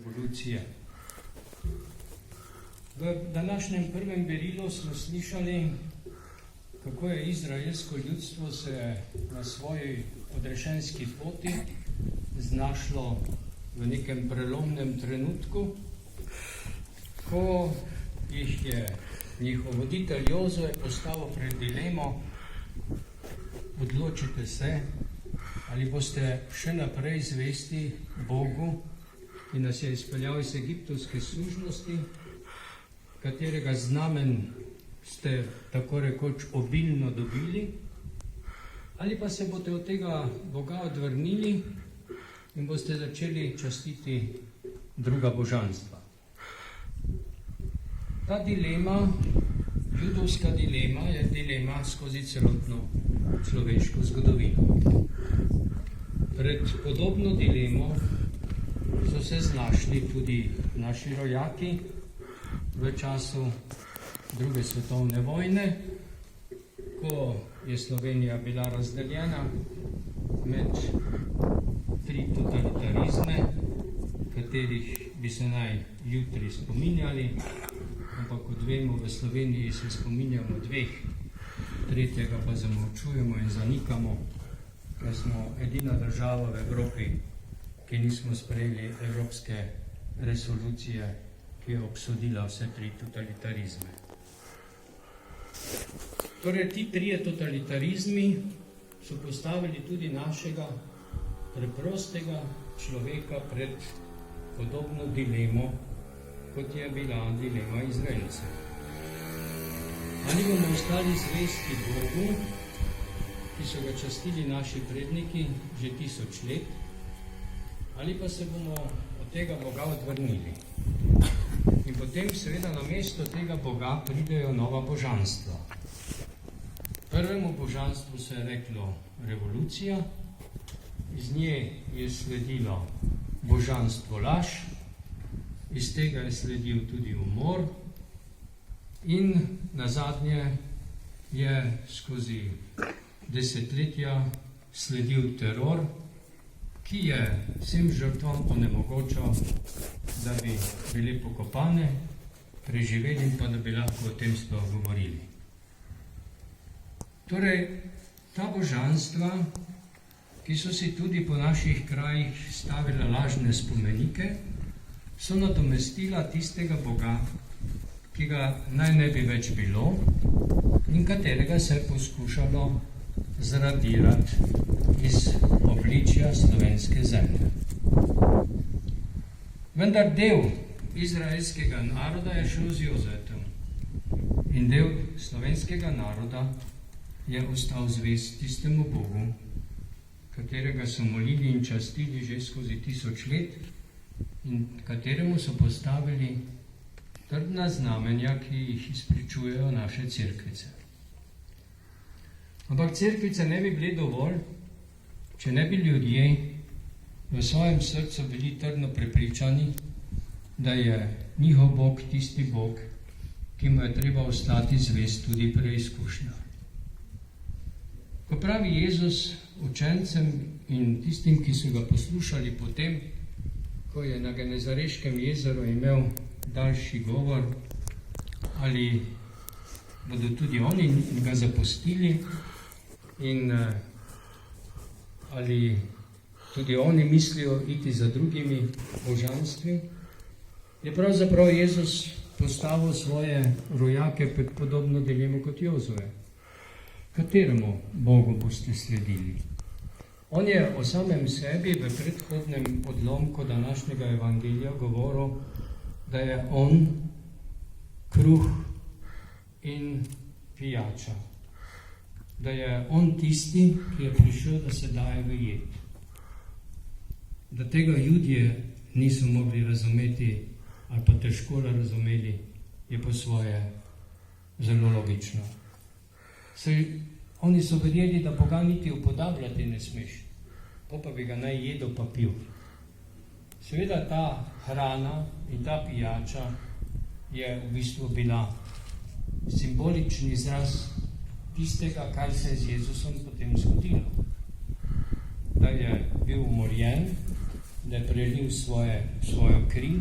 Evolucije. V današnjem prvem berilu smo slišali, kako je izraelsko ljudstvo se na svoji odrešenski poti znašlo v nekem prelomnem trenutku, ko jih je njihov voditelj Jozue postavil pred dilemo: odločite se, ali boste še naprej zvesti Bogu, ki nas je izpeljal iz egiptovske služnosti, katerega znamen ste tako rekoč obilno dobili, ali pa se boste od tega Boga odvrnili in boste začeli častiti druga božanstva. Ta dilema, judovska dilema, je dilema skozi celotno človeško zgodovino. Pred podobno dilemo so se znašli tudi naši rojaki v času druge svetovne vojne, ko je Slovenija bila razdeljena med tri totalitarizme, katerih bi se naj jutri spominjali, ampak kot vemo, v Sloveniji se spominjamo dveh, tretjega pa zamolčujemo in zanikamo, ker smo edina država v Evropi, ki nismo sprejeli evropske resolucije, ki je obsodila vse tri totalitarizme. Torej, ti trije totalitarizmi so postavili tudi našega preprostega človeka pred podobno dilemo, kot je bila dilema Izraelcev. Ali bomo ostali zvesti Bogu, ki so ga častili naši predniki že 1000 let, ali pa se bomo od tega Boga odvrnili. In potem seveda na mesto tega Boga pridejo nova božanstva. Prvemu božanstvu se je reklo revolucija, iz nje je sledilo božanstvo laž, iz tega je sledil tudi umor in nazadnje je skozi desetletja sledil teror, ki je vsem žrtvam onemogočal, da bi bili pokopane, preživeli in pa da bi lahko o tem sploh govorili. Torej, ta božanstva, ki so si tudi po naših krajih stavila lažne spomenike, so nadomestila tistega Boga, ki ga naj ne bi več bilo in katerega se je poskušalo zradirati iz obličja slovenske zemlje. Vendar del izraelskega naroda je šel z Jozetom in del slovenskega naroda je ostal zvest tistemu Bogu, katerega so molili in častili že skozi 1000 let in kateremu so postavili trdna znamenja, ki jih izpričujejo naše cerkvice. Ampak cerkvice ne bi bile dovolj, če ne bi ljudje v svojem srcu bili trdno prepričani, da je njihov Bog tisti Bog, ki mu je treba ostati zvest tudi pri izkušnjah. Ko pravi Jezus učencem in tistim, ki so ga poslušali potem, ko je na Genezareškem jezeru imel daljši govor, ali bodo tudi oni ga zapustili in ali tudi oni mislijo iti za drugimi božanstvi, je pravzaprav Jezus postavil svoje rojake pred podobno dilemo kot Jozue. Kateremu Bogu boste sledili? On je o samem sebi v predhodnem odlomku današnjega evangelija govoril, da je on kruh in pijača. Da je on tisti, ki je prišel, da se daje v jed. Da tega Judje niso mogli razumeti ali pa težko razumeli, je po svoje zelo logično. Oni so verjeli, da Boga niti upodabljati ne smeš, pa bi ga naj jedel pa pil. Seveda ta hrana in ta pijača je v bistvu bila simbolični izraz tistega, kar se je z Jezusom potem zgodilo. Da je bil umorjen, da je prelil svojo kri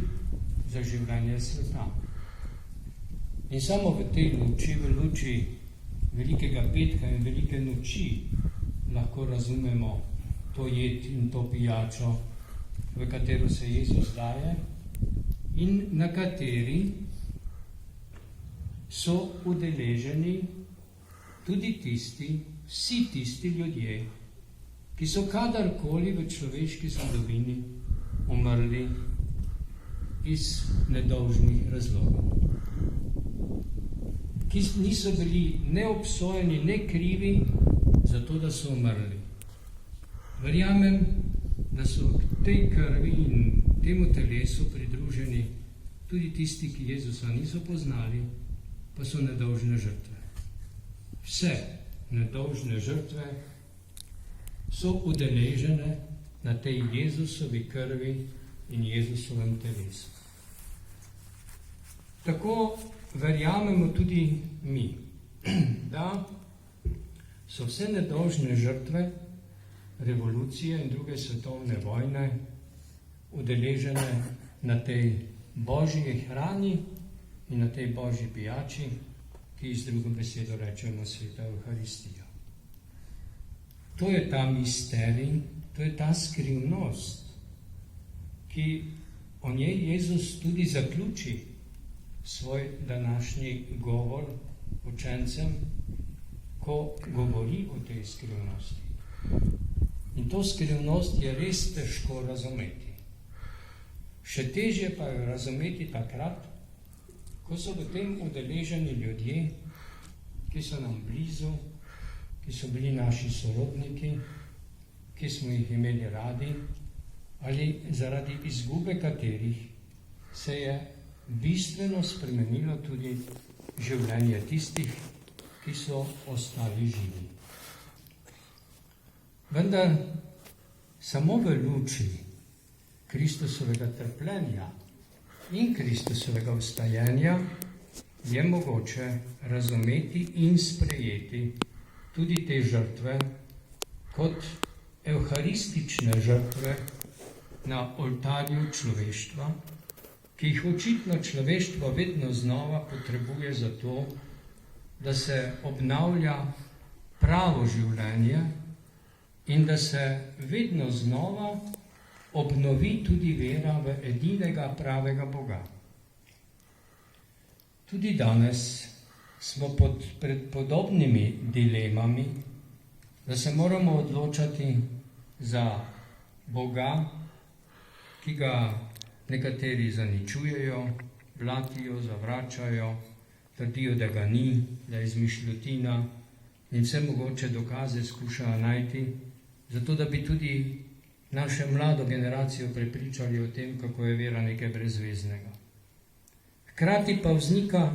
za življenje sveta. In samo v tej luči, v luči Velikega petka in Velike noči, lahko razumemo to jed in to pijačo, v katero se Jezus daje in na kateri so udeleženi tudi vsi tisti ljudje, ki so kadarkoli v človeški zgodovini umrli iz nedolžnih razlogov, ki niso bili ne obsojeni, ne krivi za to, da so umrli. Verjamem, da so k tej krvi in temu telesu pridruženi tudi tisti, ki Jezusa niso poznali, pa so nedolžne žrtve. Vse nedolžne žrtve so udeležene na tej Jezusovi krvi in Jezusovem telesu. Tako verjamemo tudi mi, da so vse nedolžne žrtve revolucije in druge svetovne vojne udeležene na tej božji hrani in na tej božji pijači, ki z drugo besedo rečemo Sveta Evharistija. To je ta misterij, to je ta skrivnost, ki o njej Jezus tudi zaključi svoj današnji govor učencem, ko govori o tej skrivnosti. In to skrivnost je res težko razumeti. Še težje pa jo razumeti takrat, ko so v tem udeleženi ljudje, ki so nam blizu, ki so bili naši sorodniki, ki smo jih imeli radi, ali zaradi izgube katerih se je bistveno spremenilo tudi življenje tistih, ki so ostali živi. Vendar samo v luči Kristusovega trpljenja in Kristusovega vstajenja je mogoče razumeti in sprejeti tudi te žrtve kot evharistične žrtve na oltarju človeštva, ki jih očitno človeštvo vedno znova potrebuje za to, da se obnavlja pravo življenje in da se vedno znova obnovi tudi vera v edinega pravega Boga. Tudi danes smo pred podobnimi dilemami, da se moramo odločati za Boga, ki ga nekateri zaničujejo, blatijo, zavračajo, trdijo, da ga ni, da je izmišljotina in vse mogoče dokaze skušajo najti, zato da bi tudi našo mlado generacijo prepričali o tem, kako je vera nekaj brezveznega. Hkrati pa vznika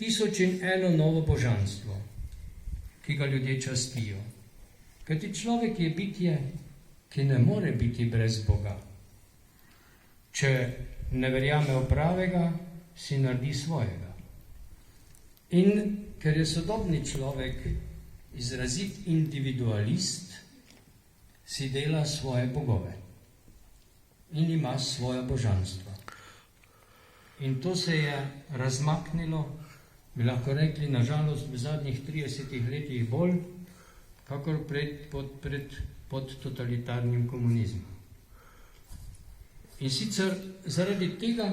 1001 novo božanstvo, ki ga ljudje častijo. Kajti človek je bitje, ki ne more biti brez Boga. Če ne verjame v pravega, si naredi svojega. In ker je sodobni človek izrazit individualist, si dela svoje bogove in ima svoja božanstva. In to se je razmaknilo, bi lahko rekli, nažalost v zadnjih 30 letih bolj, kakor pod totalitarnim komunizmom. In sicer zaradi tega,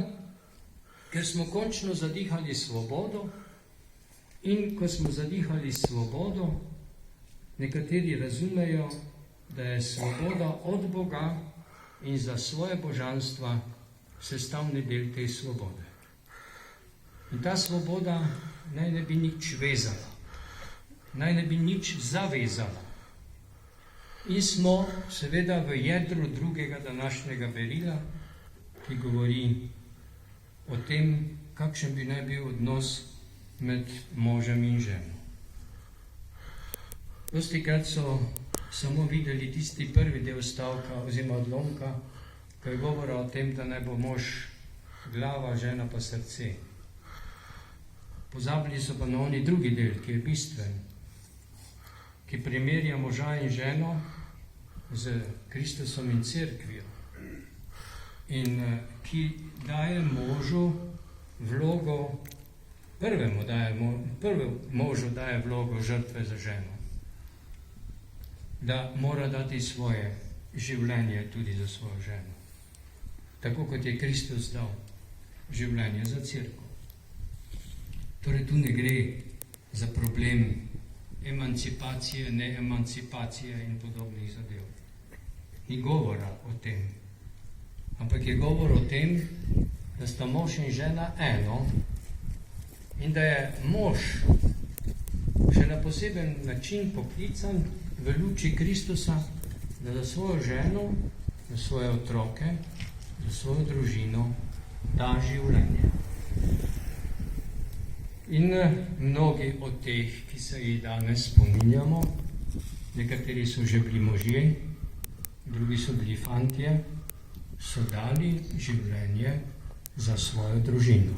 ker smo končno zadihali svobodo in ko smo zadihali svobodo, nekateri razumejo, da je svoboda od Boga in za svoje božanstva sestavni del te svobode. In ta svoboda naj ne bi nič vezala, naj ne bi nič zavezala. In smo seveda v jedru drugega današnjega berila, ki govori o tem, kakšen bi naj bil odnos med možem in ženo. Dostikrat so samo videli tisti prvi del stavka oziroma odlomka, ko je govora o tem, da naj bo mož glava, žena pa srce. Pozabili so pa na oni drugi del, ki je bistven, ki primerja moža in ženo z Kristusom in cerkvijo. in ki daje možu vlogo, prvemu možu daje vlogo žrtve za ženo. Da mora dati svoje življenje tudi za svojo ženo. Tako kot je Kristus dal življenje za cerkev. Torej tu ne gre za problem emancipacije, neemancipacije in podobnih zadev. Ni govora o tem. Ampak je govor o tem, da sta mož in žena eno in da je mož še na poseben način poklican v luči Kristusa, da za svojo ženo, za svoje otroke, za svojo družino da življenje. In mnogi od teh, ki se jih danes spominjamo, nekateri so že bili možje, drugi so bili fantje, so dali življenje za svojo družino.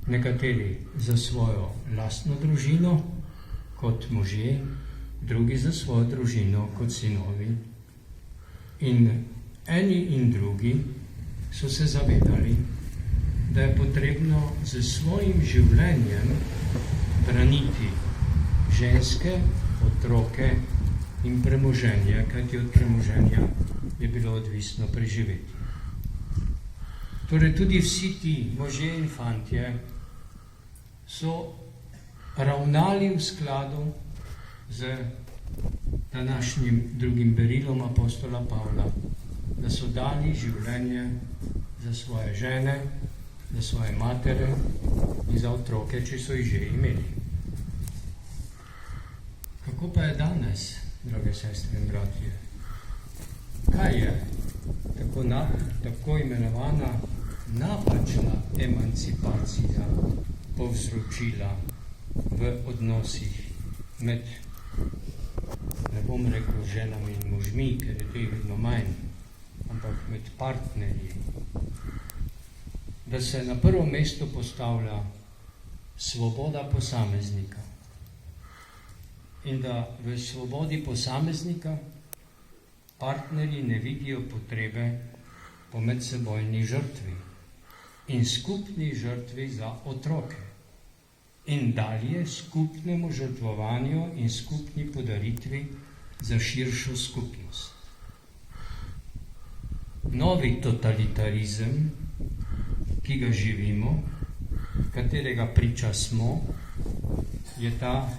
Nekateri za svojo lastno družino kot možje, drugi za svojo družino kot sinovi. In eni in drugi so se zavedali, da je potrebno z svojim življenjem braniti ženske, otroke in premoženje, kajti od premoženja je bilo odvisno preživeti. Torej tudi vsi ti možje in fantje so ravnali v skladu z današnjim drugim berilom apostola Pavla, da so dali življenje za svoje žene, za svoje matere in za otroke, če so jih že imeli. Kako pa je danes, drage sestre in bratje? Kaj je tako imenovana napačna emancipacija povzročila v odnosih med, ne bom rekel ženami in možmi, ker je teh vedno manj, ampak med partnerji? Da se na prvo mesto postavlja svoboda posameznika in da v svobodi posameznika partnerji ne vidijo potrebe po medsebojni žrtvi in skupni žrtvi za otroke in dalje skupnemu žrtvovanju in skupni podaritvi za širšo skupnost. Novi totalitarizem, ki ga živimo, katerega priča smo, je ta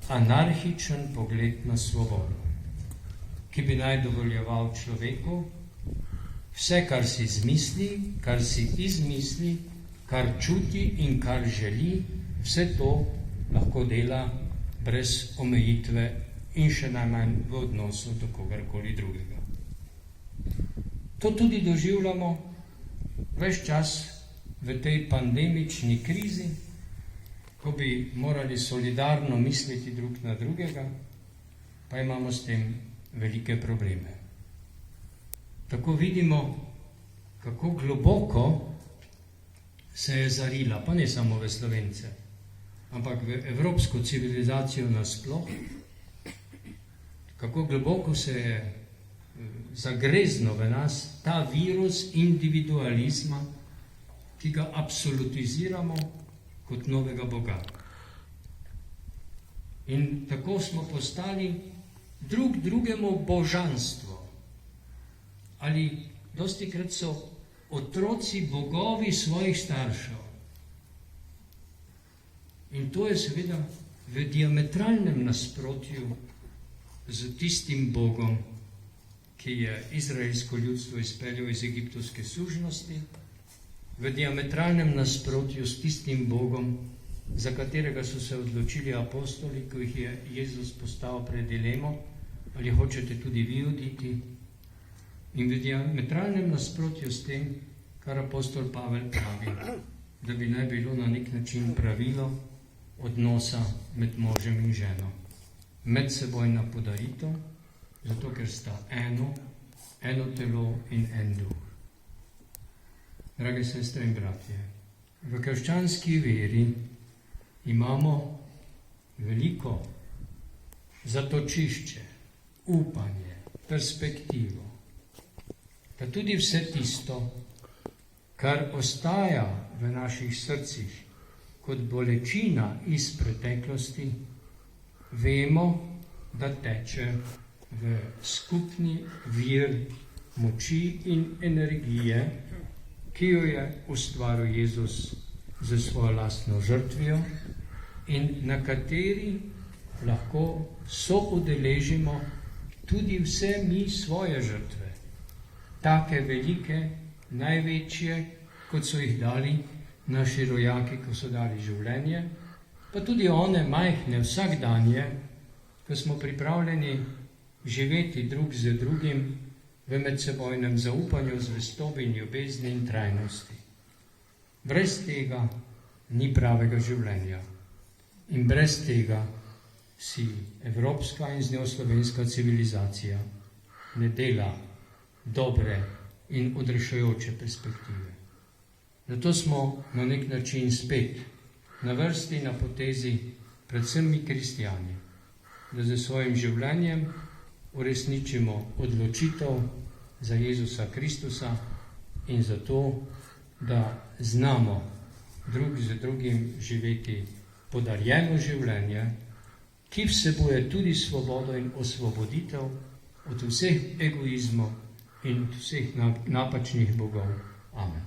anarhičen pogled na svobodo, ki bi naj dovoljeval človeku vse, kar si zmisli, kar si izmisli, kar čuti in kar želi, vse to lahko dela brez omejitve in še najmanj v odnosu do kogarkoli drugega. To tudi doživljamo ves čas v tej pandemični krizi, ko bi morali solidarno misliti drug na drugega, pa imamo s tem velike probleme. Tako vidimo, kako globoko se je zarila, pa ne samo v Slovence, ampak v evropsko civilizacijo nasploh, kako globoko se je zagreznil v nas ta virus individualizma, ki ga absolutiziramo kot novega Boga. In tako smo postali drug drugemu božanstvo. Ali dostikrat so otroci bogovi svojih staršev. In to je seveda v diametralnem nasprotju z tistim Bogom, ki je izraelsko ljudstvo izpeljal iz egiptovske sužnosti, v diametralnem nasprotju s tistim Bogom, za katerega so se odločili apostoli, ko jih je Jezus postavil pred dilemo, ali hočete tudi vi oditi, in v diametralnem nasprotju s tem, kar apostol Pavel pravi, da bi naj bilo na nek način pravilo odnosa med možem in ženo. Medsebojna podaritev, zato ker sta eno telo in en duh. Drage sestre in bratje, v krščanski veri imamo veliko zatočišče, upanje, perspektivo. da tudi vse tisto, kar ostaja v naših srcih kot bolečina iz preteklosti, vemo, da teče v skupni vir moči in energije, ki jo je ustvaril Jezus za svojo lastno žrtvijo in na kateri lahko soudeležimo tudi vse mi svoje žrtve, take velike, največje, kot so jih dali naši rojaki, ko so dali življenje, pa tudi one majhne, vsakdanje, ko smo pripravljeni živeti drug z drugim v medsebojnem zaupanju, zvestobi in ljubezni in trajnosti. Brez tega ni pravega življenja in brez tega si evropska in z njo slovenska civilizacija ne dela dobre in odrešujoče perspektive. Zato smo na nek način spet na vrsti, na potezi, predvsem mi kristjani, da za svojim življenjem uresničimo odločitev za Jezusa Kristusa in za to, da znamo drug z drugim živeti podarjeno življenje, ki vsebuje tudi svobodo in osvoboditev od vseh egoizmov in od vseh napačnih bogov. Amen.